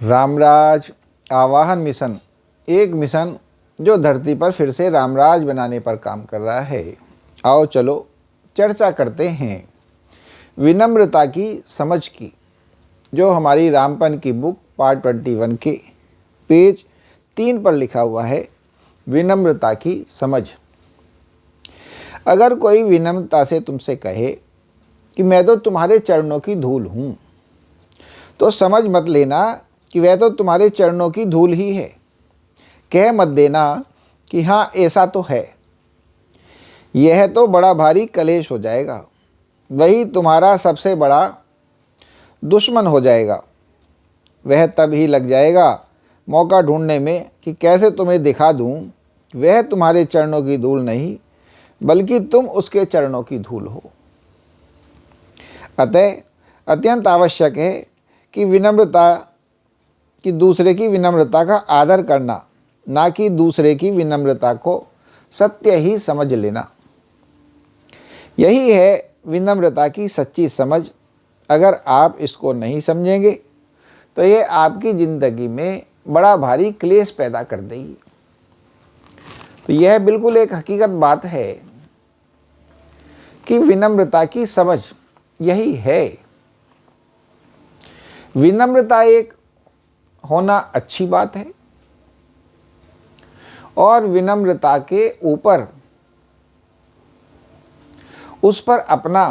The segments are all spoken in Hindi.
रामराज आवाहन मिशन एक मिशन जो धरती पर फिर से रामराज बनाने पर काम कर रहा है। आओ चलो चर्चा करते हैं विनम्रता की समझ की, जो हमारी रामपन की बुक पार्ट 21 के पेज 3 पर लिखा हुआ है। विनम्रता की समझ। अगर कोई विनम्रता से तुमसे कहे कि मैं तो तुम्हारे चरणों की धूल हूँ, तो समझ मत लेना कि वह तो तुम्हारे चरणों की धूल ही है। कह मत देना कि हाँ ऐसा तो है। यह तो बड़ा भारी कलेश हो जाएगा, वही तुम्हारा सबसे बड़ा दुश्मन हो जाएगा। वह तब ही लग जाएगा मौका ढूंढने में कि कैसे तुम्हें दिखा दूं वह तुम्हारे चरणों की धूल नहीं, बल्कि तुम उसके चरणों की धूल हो। अतः अत्यंत आवश्यक है कि दूसरे की विनम्रता का आदर करना, ना कि दूसरे की विनम्रता को सत्य ही समझ लेना। यही है विनम्रता की सच्ची समझ। अगर आप इसको नहीं समझेंगे तो यह आपकी ज़िंदगी में बड़ा भारी क्लेश पैदा कर देगी। तो यह बिल्कुल एक हकीकत बात है कि विनम्रता की समझ यही है। विनम्रता एक होना अच्छी बात है, और विनम्रता के ऊपर उस पर अपना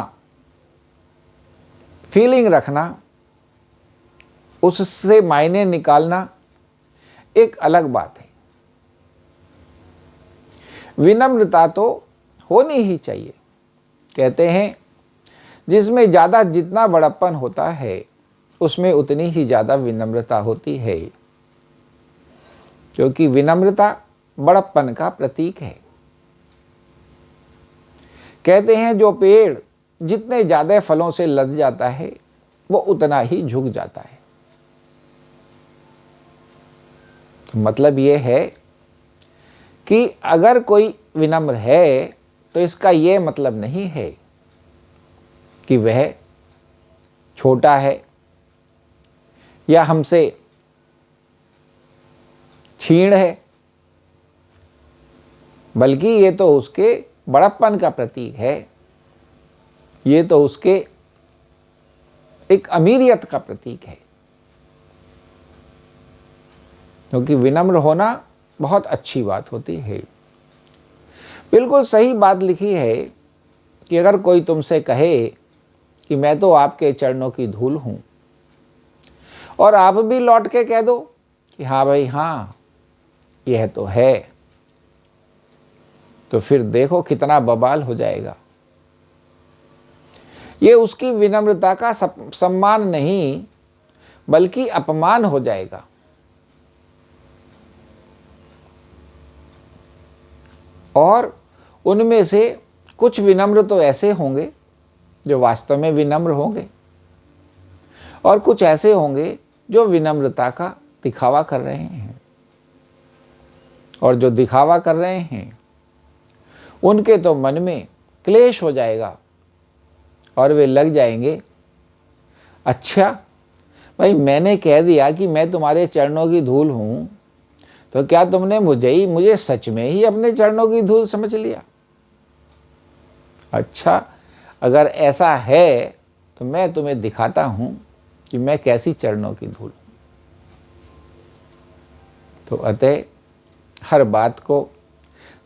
फीलिंग रखना, उससे मायने निकालना एक अलग बात है। विनम्रता तो होनी ही चाहिए। कहते हैं जिसमें ज़्यादा जितना बड़प्पन होता है उसमें उतनी ही ज़्यादा विनम्रता होती है, क्योंकि विनम्रता बड़प्पन का प्रतीक है। कहते हैं जो पेड़ जितने ज़्यादा फलों से लद जाता है वो उतना ही झुक जाता है। तो मतलब ये है कि अगर कोई विनम्र है तो इसका ये मतलब नहीं है कि वह छोटा है या हमसे क्षीण है, बल्कि ये तो उसके बड़प्पन का प्रतीक है। ये तो उसके एक अमीरियत का प्रतीक है, क्योंकि विनम्र होना बहुत अच्छी बात होती है। बिल्कुल सही बात लिखी है कि अगर कोई तुमसे कहे कि मैं तो आपके चरणों की धूल हूँ, और आप भी लौट के कह दो कि हाँ भाई हाँ यह तो है, तो फिर देखो कितना बवाल हो जाएगा। ये उसकी विनम्रता का सम्मान नहीं बल्कि अपमान हो जाएगा। और उनमें से कुछ विनम्र तो ऐसे होंगे जो वास्तव में विनम्र होंगे, और कुछ ऐसे होंगे जो विनम्रता का दिखावा कर रहे हैं। और जो दिखावा कर रहे हैं उनके तो मन में क्लेश हो जाएगा, और वे लग जाएंगे, अच्छा भाई मैंने कह दिया कि मैं तुम्हारे चरणों की धूल हूँ, तो क्या तुमने मुझे सच में ही अपने चरणों की धूल समझ लिया? अच्छा अगर ऐसा है तो मैं तुम्हें दिखाता हूँ कि मैं कैसी चरणों की धूल हूँ। तो अतः हर बात को,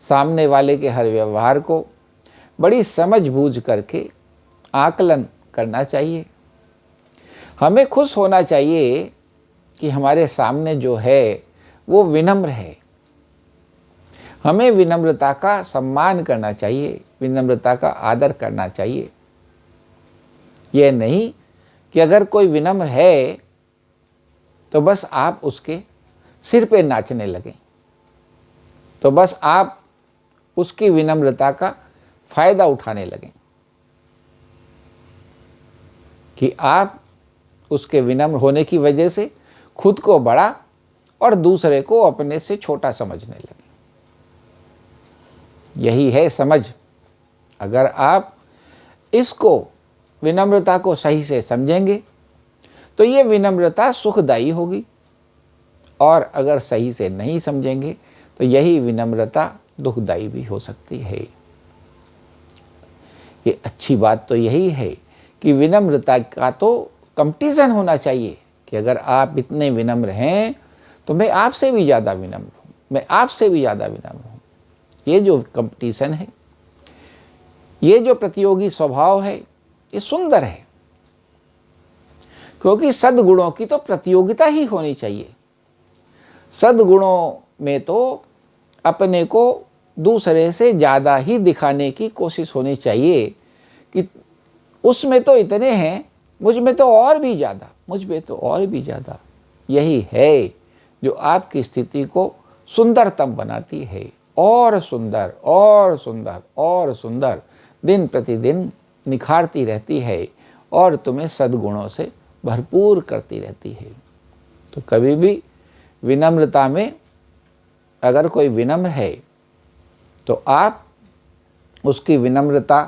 सामने वाले के हर व्यवहार को बड़ी समझ बूझ करके आकलन करना चाहिए। हमें खुश होना चाहिए कि हमारे सामने जो है वो विनम्र है। हमें विनम्रता का सम्मान करना चाहिए, विनम्रता का आदर करना चाहिए। यह नहीं कि अगर कोई विनम्र है तो बस आप उसके सिर पे नाचने लगें, तो बस आप उसकी विनम्रता का फायदा उठाने लगें, कि आप उसके विनम्र होने की वजह से खुद को बड़ा और दूसरे को अपने से छोटा समझने लगें। यही है समझ। अगर आप इसको, विनम्रता को सही से समझेंगे तो ये विनम्रता सुखदायी होगी, और अगर सही से नहीं समझेंगे तो यही विनम्रता दुखदायी भी हो सकती है। ये अच्छी बात तो यही है कि विनम्रता का तो कंपटीशन होना चाहिए कि अगर आप इतने विनम्र हैं तो मैं आपसे भी ज़्यादा विनम्र हूँ, मैं आपसे भी ज़्यादा विनम्र हूँ। ये जो कंपटीशन है, ये जो प्रतियोगी स्वभाव है, ये सुंदर है, क्योंकि सद्गुणों की तो प्रतियोगिता ही होनी चाहिए। सद्गुणों में तो अपने को दूसरे से ज़्यादा ही दिखाने की कोशिश होनी चाहिए कि उसमें तो इतने हैं, मुझ में तो और भी ज़्यादा, मुझ में तो और भी ज़्यादा। यही है जो आपकी स्थिति को सुंदरतम बनाती है, और सुंदर और सुंदर और सुंदर दिन प्रतिदिन निखारती रहती है और तुम्हें सद्गुणों से भरपूर करती रहती है। तो कभी भी विनम्रता में अगर कोई विनम्र है तो आप उसकी विनम्रता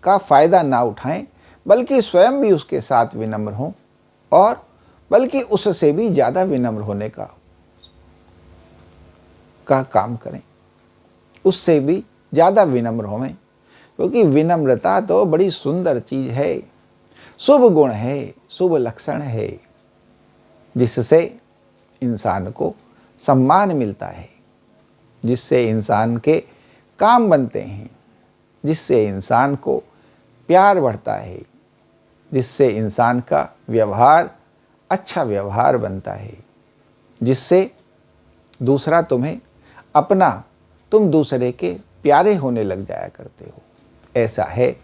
का फ़ायदा ना उठाएं, बल्कि स्वयं भी उसके साथ विनम्र हों और बल्कि उससे भी ज़्यादा विनम्र होने का काम करें, उससे भी ज़्यादा विनम्र हों। क्योंकि विनम्रता तो बड़ी सुंदर चीज़ है, शुभ गुण है, शुभ लक्षण है, जिससे इंसान को सम्मान मिलता है, जिससे इंसान के काम बनते हैं, जिससे इंसान को प्यार बढ़ता है, जिससे इंसान का व्यवहार अच्छा व्यवहार बनता है, जिससे दूसरा तुम्हें अपना, तुम दूसरे के प्यारे होने लग जाया करते हो। ऐसा है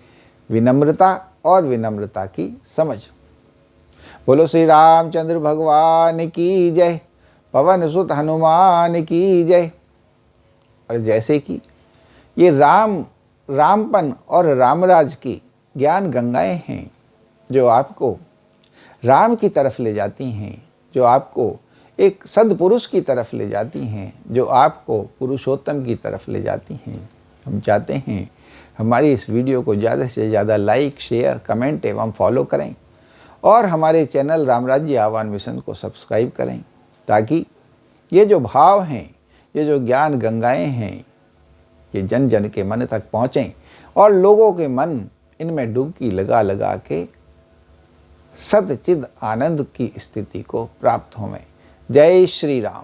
विनम्रता और विनम्रता की समझ। बोलो श्री रामचंद्र भगवान की जय, पवन सुत हनुमान की जय। और जैसे कि ये रामपन और रामराज की ज्ञान गंगाएं हैं, जो आपको राम की तरफ ले जाती हैं, जो आपको एक सद्पुरुष की तरफ ले जाती हैं, जो आपको पुरुषोत्तम की तरफ ले जाती हैं। हम चाहते हैं हमारी इस वीडियो को ज़्यादा से ज़्यादा लाइक, शेयर, कमेंट एवं फॉलो करें और हमारे चैनल रामराज्य आह्वान मिशन को सब्सक्राइब करें, ताकि ये जो भाव हैं, ये जो ज्ञान गंगाएं हैं, ये जन जन के मन तक पहुँचें और लोगों के मन इनमें डुबकी लगा लगा के सतचिद आनंद की स्थिति को प्राप्त हों। जय श्री राम।